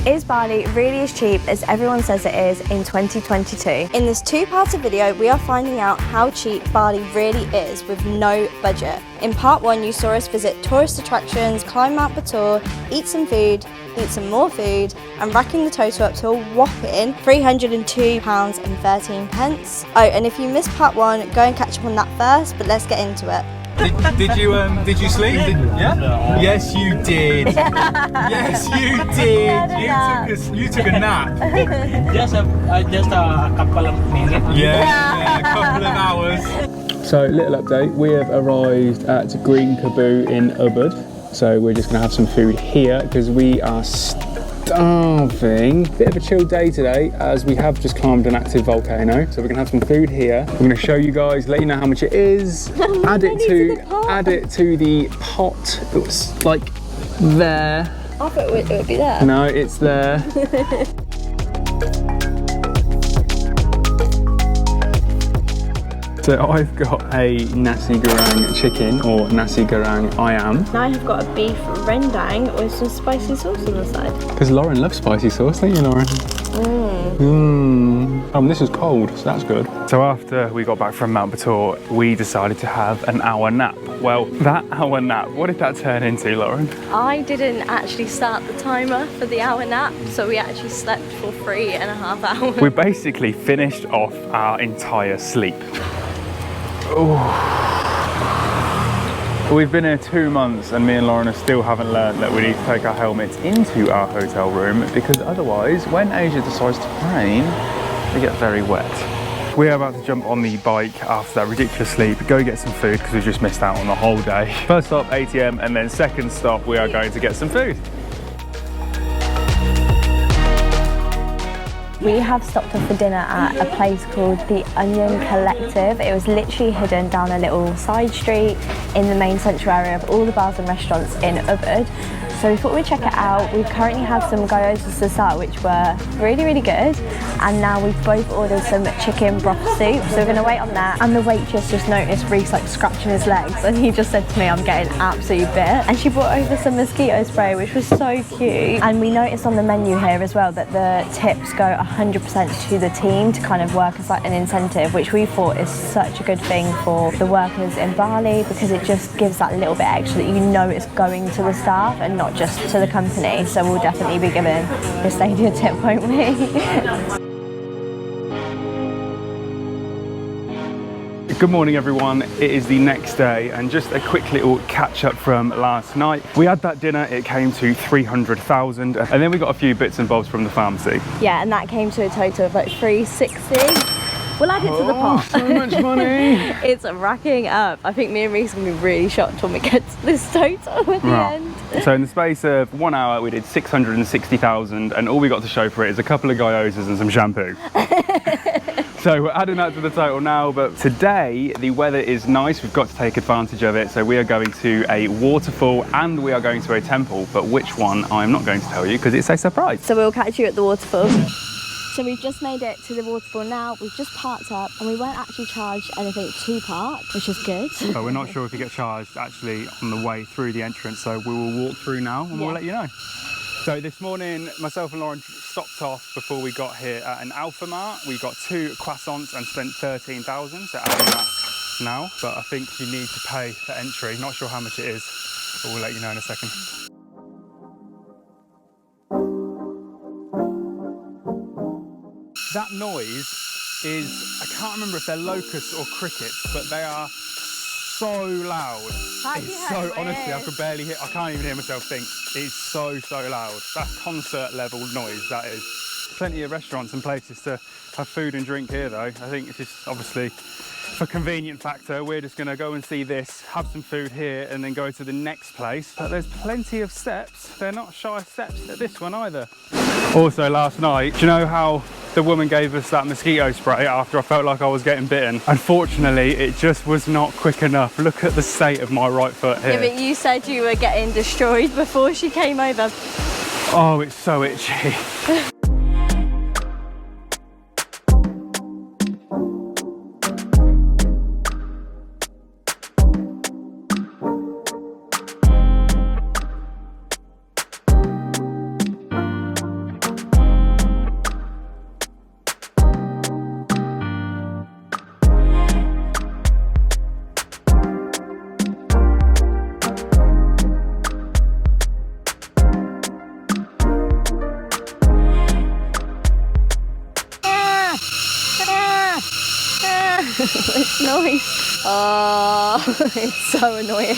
Is Bali really as cheap as everyone says it is in 2022? In this two-parter video, we are finding out how cheap Bali really is with no budget. In part 1, you saw us visit tourist attractions, climb Mount Batur, eat some food, eat some more food, and racking the total up to a whopping £302.13. Oh, and if you missed part 1, go and catch up on that first, but let's get into it. Did you sleep? Yeah? Yes, you did. Yes, you did. You took a nap. just a couple of minutes. Yeah, a couple of hours. So, little update. We have arrived at Green Cuppa in Ubud. So we're just going to have some food here because we are starving. Bit of a chill day today as we have just climbed an active volcano. So we're going to have some food here. We're going to show you guys, let you know how much it is. Add it to the pot. It's like there. I thought it would be there. No, it's there. So I've got a nasi goreng chicken, or nasi goreng ayam. Now I have got a beef rendang with some spicy sauce on the side. Because Lauren loves spicy sauce, don't you, Lauren? This is cold, so that's good. So after we got back from Mount Batur, we decided to have an hour nap. Well, that hour nap, what did that turn into, Lauren? I didn't actually start the timer for the hour nap, so we actually slept for 3.5 hours. We basically finished off our entire sleep. Oh. We've been here 2 months and me and Lauren still haven't learned that we need to take our helmets into our hotel room because otherwise, when Asia decides to rain, they get very wet. We are about to jump on the bike after that ridiculous sleep, go get some food because we just missed out on the whole day. First stop, ATM, and then second stop, we are going to get some food. We have stopped off for dinner at a place called the Onion Collective. It was literally hidden down a little side street in the main central area of all the bars and restaurants in Ubud. So we thought we'd check it out. We've currently had some gyozas to start, which were really, really good. And now we've both ordered some chicken broth soup. So we're gonna wait on that. And the waitress just noticed Reece like scratching his legs. And he just said to me, I'm getting absolutely bit. And she brought over some mosquito spray, which was so cute. And we noticed on the menu here as well that the tips go 100% to the team to kind of work as like an incentive, which we thought is such a good thing for the workers in Bali because it just gives that little bit extra that you know it's going to the staff and not just to the company. So we'll definitely be giving this lady a tip, won't we? Good morning everyone, it is the next day and just a quick little catch up from last night. We had that dinner, it came to 300,000 and then we got a few bits and bobs from the pharmacy. Yeah, and that came to a total of like 360. We'll add it to the pot. So much money! It's racking up. I think me and Reece are going to be really shocked when we get to this total at the end. So in the space of 1 hour we did 660,000 and all we got to show for it is a couple of gyozas and some shampoo. So we're adding that to the total now, but today the weather is nice, we've got to take advantage of it. So we are going to a waterfall and we are going to a temple, but which one I'm not going to tell you because it's a surprise. So we'll catch you at the waterfall. So we've just made it to the waterfall now, we've just parked up and we weren't actually charged anything to park, which is good. But we're not sure if you get charged actually on the way through the entrance, so we will walk through now and we'll let you know. So this morning, myself and Lauren stopped off before we got here at an Alphamart. We got 2 croissants and spent 13,000, so adding that now. But I think you need to pay for entry. Not sure how much it is, but we'll let you know in a second. That noise is, I can't remember if they're locusts or crickets, but they are so loud. It's so, honestly, I could barely hear, I can't even hear myself think. It's so loud. That's concert level noise, that is. Plenty of restaurants and places to have food and drink here though. I think it's just obviously for convenient factor, we're just gonna go and see this, have some food here and then go to the next place. But there's plenty of steps. They're not shy steps at this one either. Also last night, do you know how the woman gave us that mosquito spray after I felt like I was getting bitten? Unfortunately, it just was not quick enough. Look at the state of my right foot here. Yeah, but you said you were getting destroyed before she came over. Oh, it's so itchy. It's noise. Oh, it's so annoying.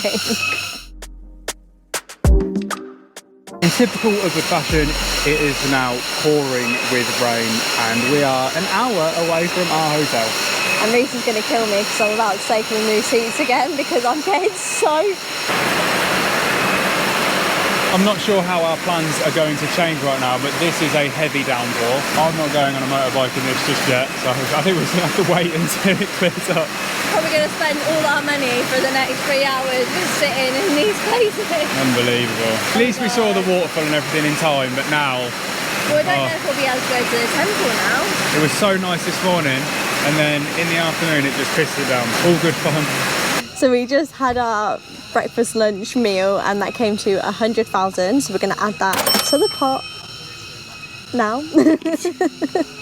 In typical Ubud fashion, it is now pouring with rain and we are an hour away from our hotel. And Reece is going to kill me because I'm about to take the new seats again because I'm getting so... I'm not sure how our plans are going to change right now, but this is a heavy downpour. I'm not going on a motorbike in this just yet, so I think we're just going to have to wait until it clears up. Probably going to spend all our money for the next 3 hours just sitting in these places. Unbelievable. At least we saw the waterfall and everything in time, but now... Well, I don't know if we'll be able to go to the temple now. It was so nice this morning, and then in the afternoon it just pissed it down. All good fun. So we just had our breakfast lunch meal and that came to 100,000. So we're going to add that to the pot now.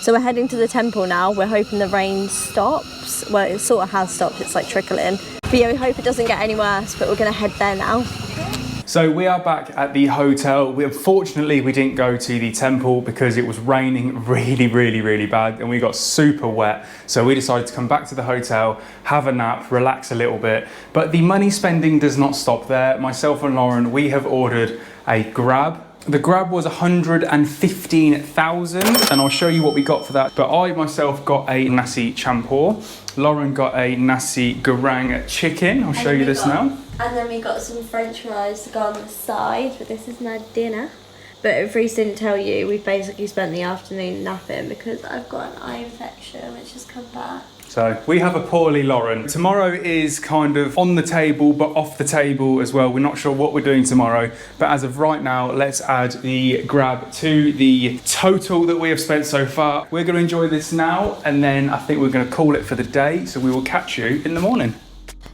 So we're heading to the temple now. We're hoping the rain stops. Well, it sort of has stopped. It's like trickling. But yeah, we hope it doesn't get any worse, but we're going to head there now. So we are back at the hotel. Unfortunately, we didn't go to the temple because it was raining really bad and we got super wet. So we decided to come back to the hotel, have a nap, relax a little bit. But the money spending does not stop there. Myself and Lauren, we have ordered a Grab. The Grab was 115,000 and I'll show you what we got for that. But I myself got a nasi campur. Lauren got a nasi goreng chicken. I'll show you this now. And then we got some French fries to go on the side, but this is my dinner. But if Reece didn't tell you, we've basically spent the afternoon napping because I've got an eye infection which has come back. So we have a poorly Lauren. Tomorrow is kind of on the table, but off the table as well. We're not sure what we're doing tomorrow, but as of right now, let's add the Grab to the total that we have spent so far. We're gonna enjoy this now, and then I think we're gonna call it for the day. So we will catch you in the morning.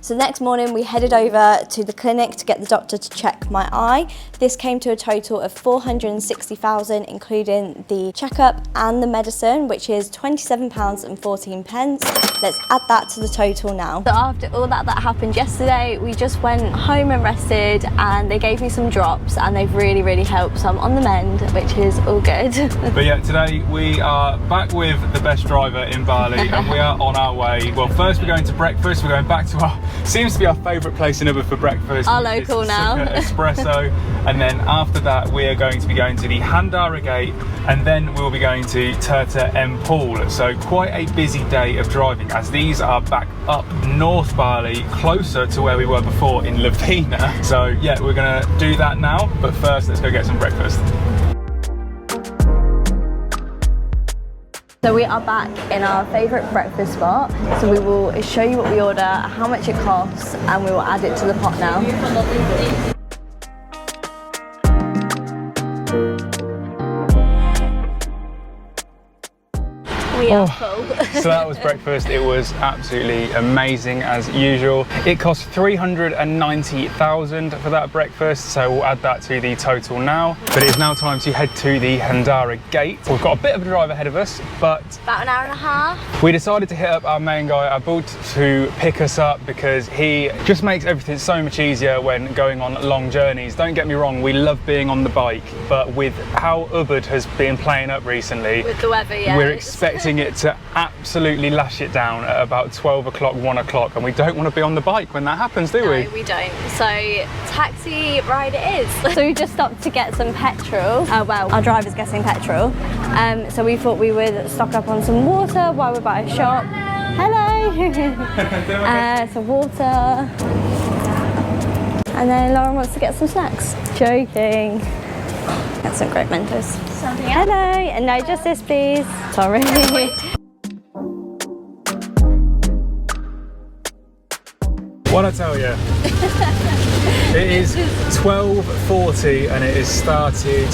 So the next morning we headed over to the clinic to get the doctor to check my eye. This came to a total of 460,000, including the checkup and the medicine, which is £27.14. Let's add that to the total now. So after all that happened yesterday, we just went home and rested, and they gave me some drops and they've really helped. So I'm on the mend, which is all good. But yeah, today we are back with the best driver in Bali and we are on our way. Well, first we're going to breakfast. We're going back to our, seems to be our favourite place in Ubud for breakfast. Our local now. Espresso. And then after that we are going to be going to the Handara Gate, and then we'll be going to Terta Empul. So quite a busy day of driving, as these are back up North Bali, closer to where we were before in Lavina. So yeah, we're gonna do that now, but first let's go get some breakfast. So we are back in our favourite breakfast spot. So we will show you what we order, how much it costs, and we will add it to the pot now. We are full. So that was breakfast. It was absolutely amazing as usual. It cost 390,000 for that breakfast, so we'll add that to the total now. But it is now time to head to the Handara Gate. We've got a bit of a drive ahead of us, but about an hour and a half. We decided to hit up our main guy Aboot to pick us up because he just makes everything so much easier when going on long journeys. Don't get me wrong, we love being on the bike, but with how Ubud has been playing up recently, with the weather, yeah, we're expecting it to absolutely lash it down at about 12 o'clock, 1 o'clock, and we don't want to be on the bike when that happens, do we? No, we don't. So taxi ride it is. So we just stopped to get some petrol. Well, our driver's getting petrol. So we thought we would stock up on some water while we're by a shop. Hello. Some water. And then Lauren wants to get some snacks. Joking. Got some great Mentos. Something else? Hello. And no, just this, please. Sorry. What I tell you? It is 12:40 and it has started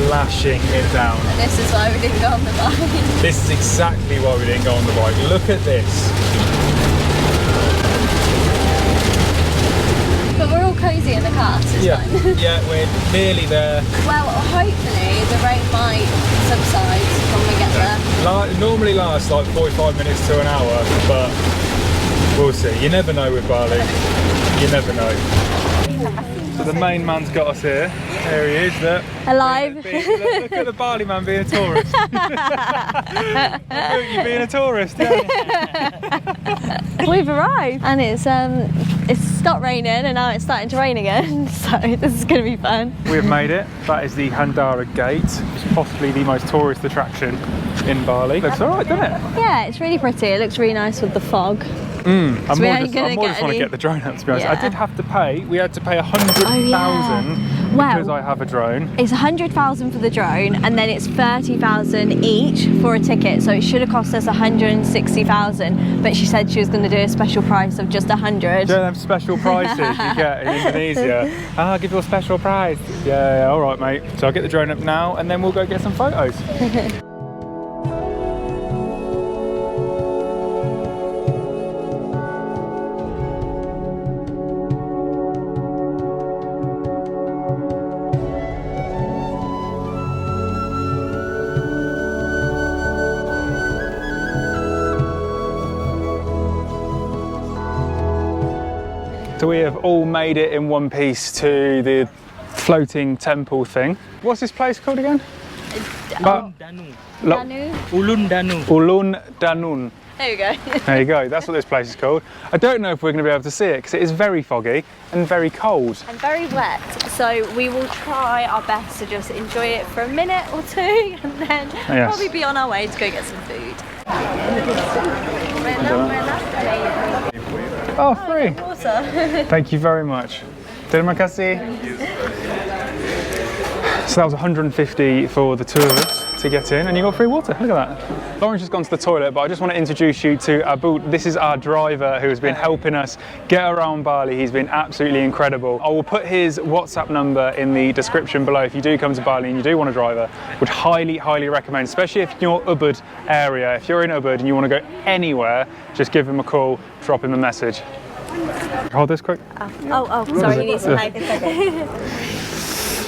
lashing it down. And this is why we didn't go on the bike. This is exactly why we didn't go on the bike. Look at this. But we're all cosy in the car, so it's fine. Yeah, we're nearly there. Well, hopefully the rain might subside when we get there. It normally lasts like 45 minutes to an hour, but we'll see. You never know with Bali. You never know. So the main man's got us here. There he is, look. Alive. Look at the Bali man being a tourist. Look, you being a tourist, yeah. We've arrived and it's stopped raining and now it's starting to rain again, so this is going to be fun. We've made it. That is the Handara Gate. It's possibly the most tourist attraction in Bali. Looks alright, doesn't it? Yeah, it's really pretty. It looks really nice with the fog. I more just want to any... get the drone out, to be honest. Yeah. I did have to pay. We had to pay 100,000 because I have a drone. It's 100,000 for the drone and then it's 30,000 each for a ticket, so it should have cost us 160,000, but she said she was going to do a special price of just 100. Yeah, them special prices you get in Indonesia. I'll give you a special price. Yeah, all right, mate. So I'll get the drone up now and then we'll go get some photos. So we have all made it in one piece to the floating temple thing. What's this place called again? Danu. Ulun Danu. Ulun Danun. There you go. There you go, that's what this place is called. I don't know if we're going to be able to see it because it is very foggy and very cold. And very wet, so we will try our best to just enjoy it for a minute or two and then probably be on our way to go get some food. Oh, free. Water. Thank you very much. Terima kasih. So that was 150 for the two of us to get in, and you got free water. Look at that. Lauren's just gone to the toilet, but I just want to introduce you to Aboot. This is our driver who has been helping us get around Bali. He's been absolutely incredible. I will put his WhatsApp number in the description below if you do come to Bali and you do want a driver. Would highly, highly recommend, especially if you're Ubud area. If you're in Ubud and you want to go anywhere, just give him a call, drop him a message. Hold this quick. Oh, sorry, you need some help.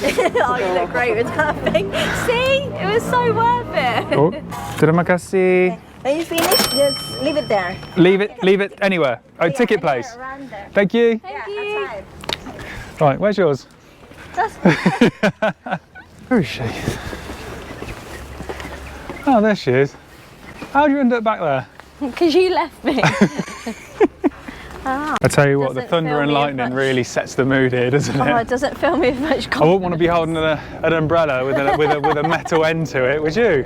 Oh, you look great with that thing. See? It was so worth it. Oh, terima kasih. When you finish, just leave it there. Leave it anywhere. Oh, ticket place. Thank you. Thank you. Right, where's yours? Where is she? Oh, there she is. How'd you end up back there? Because you left me. I tell you what, the thunder and lightning really sets the mood here, doesn't it? Oh, it doesn't fill me with much confidence. I wouldn't want to be holding an umbrella with a metal end to it, would you?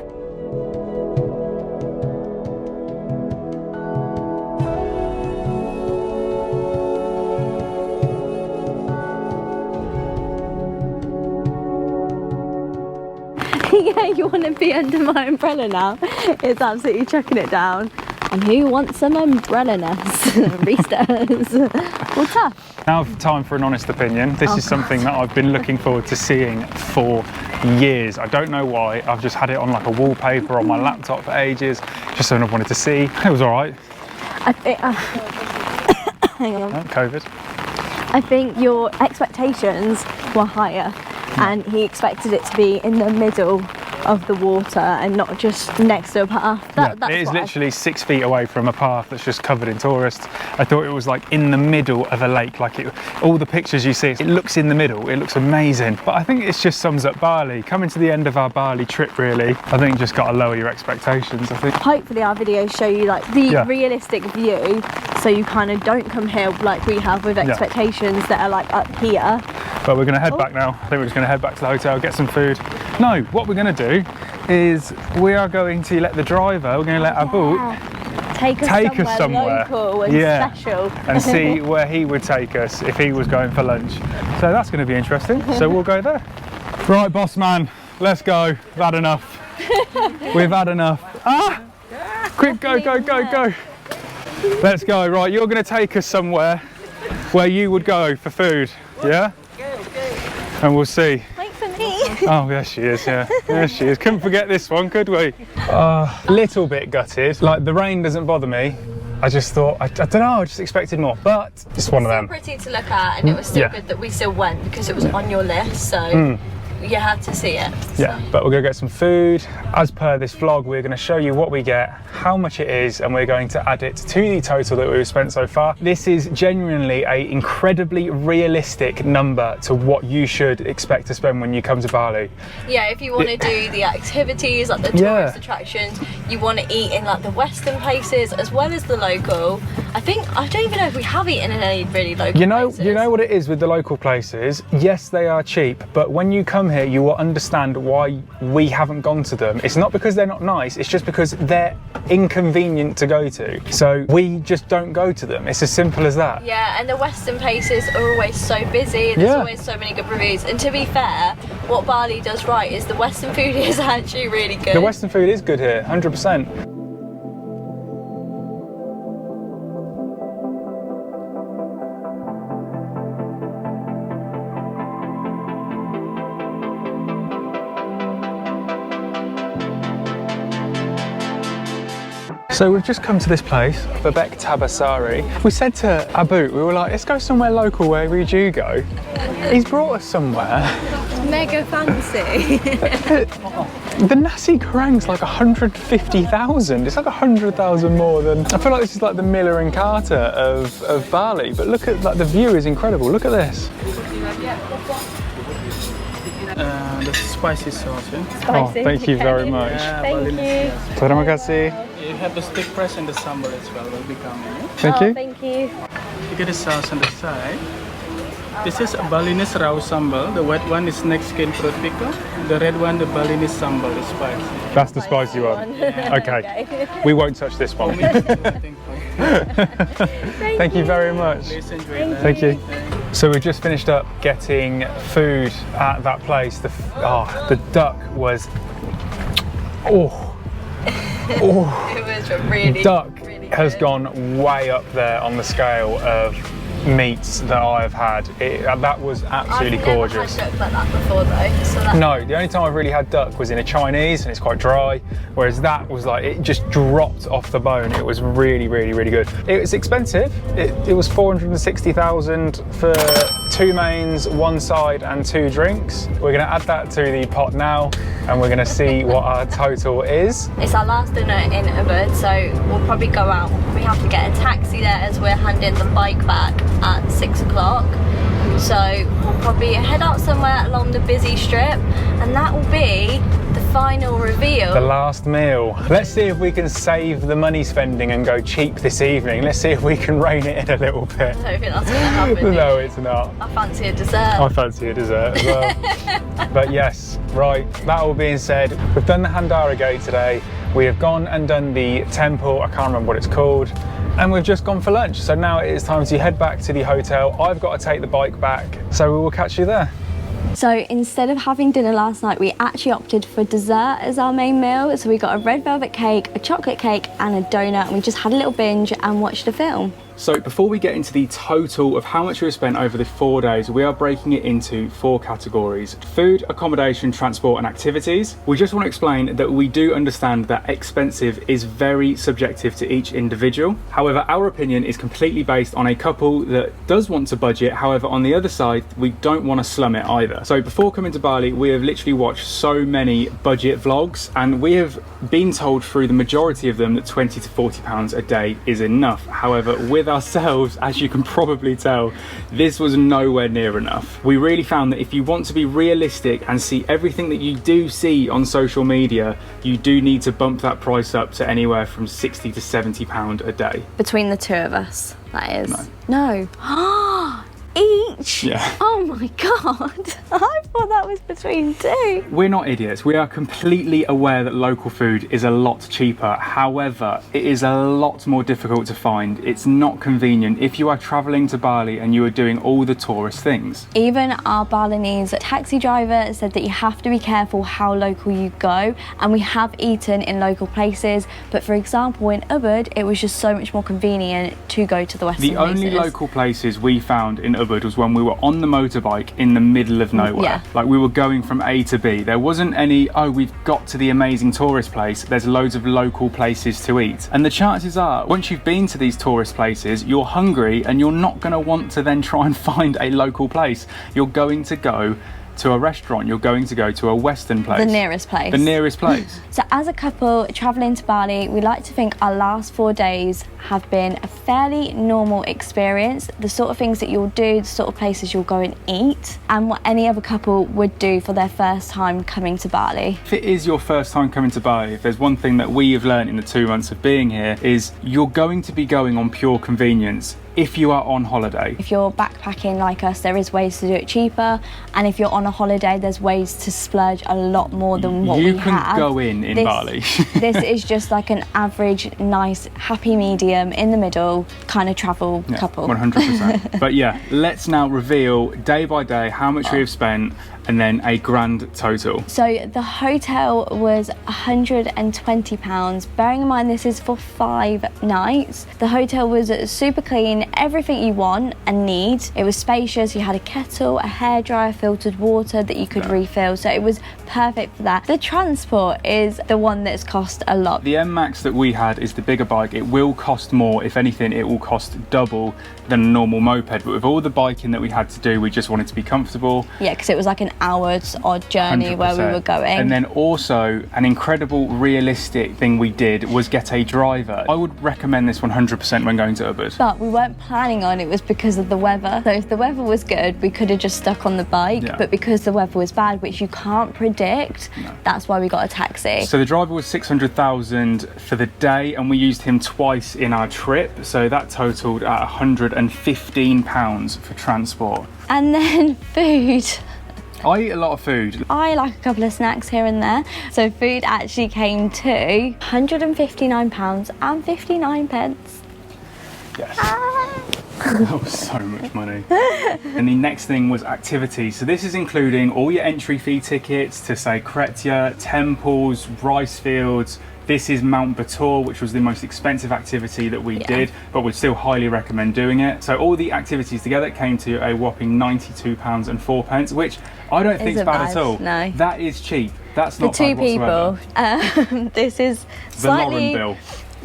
Yeah, you want to be under my umbrella now? It's absolutely chucking it down. And who wants some umbrella-ness? Reece does. Well, tough. Now time for an honest opinion. This is something that I've been looking forward to seeing for years. I don't know why. I've just had it on like a wallpaper on my laptop for ages. Just something I've wanted to see. It was all right. I think, hang on. COVID. I think your expectations were higher and he expected it to be in the middle of the water and not just next to a path. It is literally 6 feet away from a path that's just covered in tourists. I thought it was like in the middle of a lake, like all the pictures you see, it looks in the middle, it looks amazing. But I think it just sums up Bali. Coming to the end of our Bali trip really, I think just got to lower your expectations, I think. Hopefully our videos show you like the realistic view, so you kind of don't come here like we have with expectations that are like up here. But we're going to head back now. I think we're just going to head back to the hotel, get some food. No, what we're going to do is we are going to let the driver, we're going to let Aboot take us somewhere local and special. And see where he would take us if he was going for lunch. So that's going to be interesting. So we'll go there. Right, boss man, let's go. We've had enough. We've had enough. Ah! Quick, go, go, go, go. Let's go. Right, you're going to take us somewhere where you would go for food, yeah? And we'll see. Wait for me. Oh, there she is, yeah. There she is. Couldn't forget this one, could we? A little bit gutted. Like, the rain doesn't bother me. I just thought, I don't know, I just expected more. But it's one of them. Pretty to look at, and it was still good that we still went because it was on your list, so you had to see it. Yeah, but we're gonna get some food. As per this vlog, we're gonna show you what we get, how much it is, and we're going to add it to the total that we've spent so far. This is genuinely an incredibly realistic number to what you should expect to spend when you come to Bali. Yeah, if you want to do the activities, like the tourist attractions, you want to eat in like the Western places as well as the local. I don't even know if we have eaten in any really local places. You know what it is with the local places? Yes, they are cheap, but when you come here, you will understand why we haven't gone to them. It's not because they're not nice, it's just because they're inconvenient to go to. So we just don't go to them. It's as simple as that. Yeah, and the Western places are always so busy. There's always so many good reviews. And to be fair, what Bali does right is the Western food is actually really good. The Western food is good here, 100%. So we've just come to this place, Babek Tabasari. We said to Aboot, we were like, let's go somewhere local. Where would you go? He's brought us somewhere. Mega fancy. The nasi goreng's like 150,000. It's like 100,000 more than. I feel like this is like the Miller and Carter of Bali. But look at like the view is incredible. Look at this. The spicy sauce, yeah? Oh, thank you very much. Thank you. Terima kasih. You have the stick press and the sambal as well will be coming. Yeah? Thank you. Thank you. You get the sauce on the side. This is a Balinese raw sambal. The white one is snake skin fruit pickle. The red one, the Balinese sambal, is spicy. That's the spicy one. Okay. We won't touch this one. Thank you very much. Please enjoy that. Thank you. So we've just finished up getting food at that place. The duck was, It was really duck really has good. gone way up there on the scale of meats that I've had. That was absolutely gorgeous. I've never had duck like that before though. So that's No, the only time I've really had duck was in a Chinese and it's quite dry, whereas that was like, it just dropped off the bone. It was really, really, really good. It was expensive. It was 460,000 for 2 mains, 1 side and 2 drinks. We're gonna add that to the pot now and we're gonna see what our total is. It's our last dinner in Ubud, so we'll probably go out. We have to get a taxi there as we're handing the bike back at 6 o'clock. So we'll probably head out somewhere along the busy strip and that will be the final reveal. The last meal. Let's see if we can save the money spending and go cheap this evening. Let's see if we can rein it in a little bit. I don't think that's going to happen. No, it's not. I fancy a dessert. I fancy a dessert as well. But yes, right, that all being said, we've done the Handara Gate today. We have gone and done the temple, I can't remember what it's called, and we've just gone for lunch. So now it is time to head back to the hotel. I've got to take the bike back, so we will catch you there. So instead of having dinner last night, we actually opted for dessert as our main meal. So we got a red velvet cake, a chocolate cake and a donut, and we just had a little binge and watched a film. So before we get into the total of how much we spent over the 4 days, we are breaking it into 4 categories: food, accommodation, transport and activities. We just want to explain that we do understand that expensive is very subjective to each individual. However, our opinion is completely based on a couple that does want to budget. However, on the other side, we don't want to slum it either. So before coming to Bali, we have literally watched so many budget vlogs and we have been told through the majority of them that 20 to 40 pounds a day is enough. However, with ourselves, as you can probably tell, this was nowhere near enough. We really found that if you want to be realistic and see everything that you do see on social media, you do need to bump that price up to anywhere from 60 to 70 pound a day. Between the 2 of us, that is. No. Each? Yeah. Oh my god. I thought that was between 2. We're not idiots. We are completely aware that local food is a lot cheaper. However, it is a lot more difficult to find. It's not convenient if you are traveling to Bali and you are doing all the tourist things. Even our Balinese taxi driver said that you have to be careful how local you go, and we have eaten in local places, but for example in Ubud it was just so much more convenient to go to the Western The only places. local places we found in Ubud was when we were on the motorbike in the middle of nowhere. Yeah. Like we were going from A to B. There wasn't any, oh, we've got to the amazing tourist place. There's loads of local places to eat. And the chances are, once you've been to these tourist places, you're hungry and you're not going to want to then try and find a local place. You're going to go to a restaurant, you're going to go to a Western place. The nearest place. The nearest place. So as a couple travelling to Bali, we like to think our last 4 days have been a fairly normal experience. The sort of things that you'll do, the sort of places you'll go and eat, and what any other couple would do for their first time coming to Bali. If it is your first time coming to Bali, if there's one thing that we have learned in the 2 months of being here, is you're going to be going on pure convenience if you are on holiday. If you're backpacking like us, there is ways to do it cheaper, and if you're on a holiday, there's ways to splurge a lot more than what we have. You can go in Bali. This is just like an average, nice, happy medium, in the middle kind of travel couple. 100%. But yeah, let's now reveal day by day how much we have spent and then a grand total. So the hotel was £120. Bearing in mind this is for 5 nights. The hotel was super clean, everything you want and need. It was spacious, you had a kettle, a hairdryer, filtered water that you could refill, so it was perfect for that. The transport is the one that's cost a lot. The M Max that we had is the bigger bike. It will cost more. If anything, it will cost double than a normal moped, but with all the biking that we had to do, we just wanted to be comfortable. Yeah, because it was like an hour's odd journey 100%. where we were going. And then also an incredible realistic thing we did was get a driver. I would recommend this 100% when going to Ubud. But we weren't planning on it, was because of the weather. So if the weather was good, we could have just stuck on the bike, but because the weather was bad, which you can't predict, that's why we got a taxi. So the driver was 600,000 for the day, and we used him twice in our trip, so that totaled at £115 for transport. And then food. I eat a lot of food. I like a couple of snacks here and there. So food actually came to £159.59. Yes. That was so much money. And the next thing was activities. So this is including all your entry fee tickets to, say, Kretja, temples, rice fields. This is Mount Batur, which was the most expensive activity that we did, but would still highly recommend doing it. So all the activities together came to a whopping £92.04, which I don't think is bad at all. No. That is cheap. That's not for 2 bad whatsoever. people. This is The Lauren bill.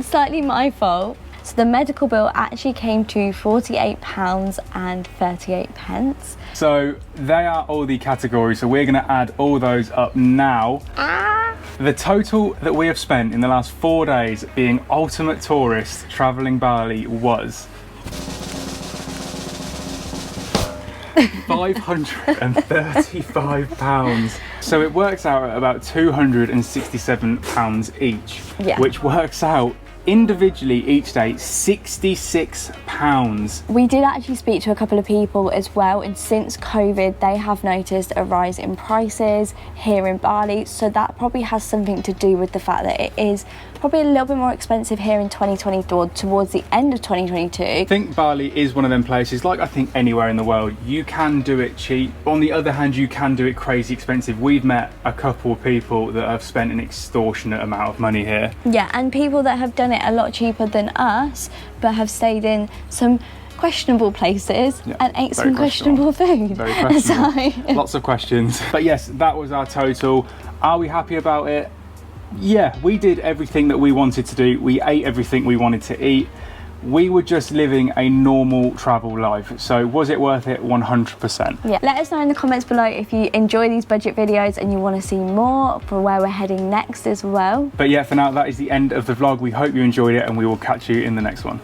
slightly my fault. So the medical bill actually came to £48.38. So they are all the categories, so we're going to add all those up now. The total that we have spent in the last 4 days being ultimate tourists travelling Bali was £535. So it works out at about £267 each, which works out individually each day £66. We did actually speak to a couple of people as well, and since COVID they have noticed a rise in prices here in Bali, so that probably has something to do with the fact that it is probably a little bit more expensive here in 2024 towards the end of 2022. I think Bali is one of them places, like I think anywhere in the world, you can do it cheap. On the other hand, you can do it crazy expensive. We've met a couple of people that have spent an extortionate amount of money here. Yeah, and people that have done it a lot cheaper than us, but have stayed in some questionable places and ate some questionable food. Very questionable. Lots of questions. But yes, that was our total. Are we happy about it? Yeah, we did everything that we wanted to do. We ate everything we wanted to eat. We were just living a normal travel life. So was it worth it? 100%. Yeah. Let us know in the comments below if you enjoy these budget videos and you want to see more for where we're heading next as well. But yeah, for now, that is the end of the vlog. We hope you enjoyed it, and we will catch you in the next one.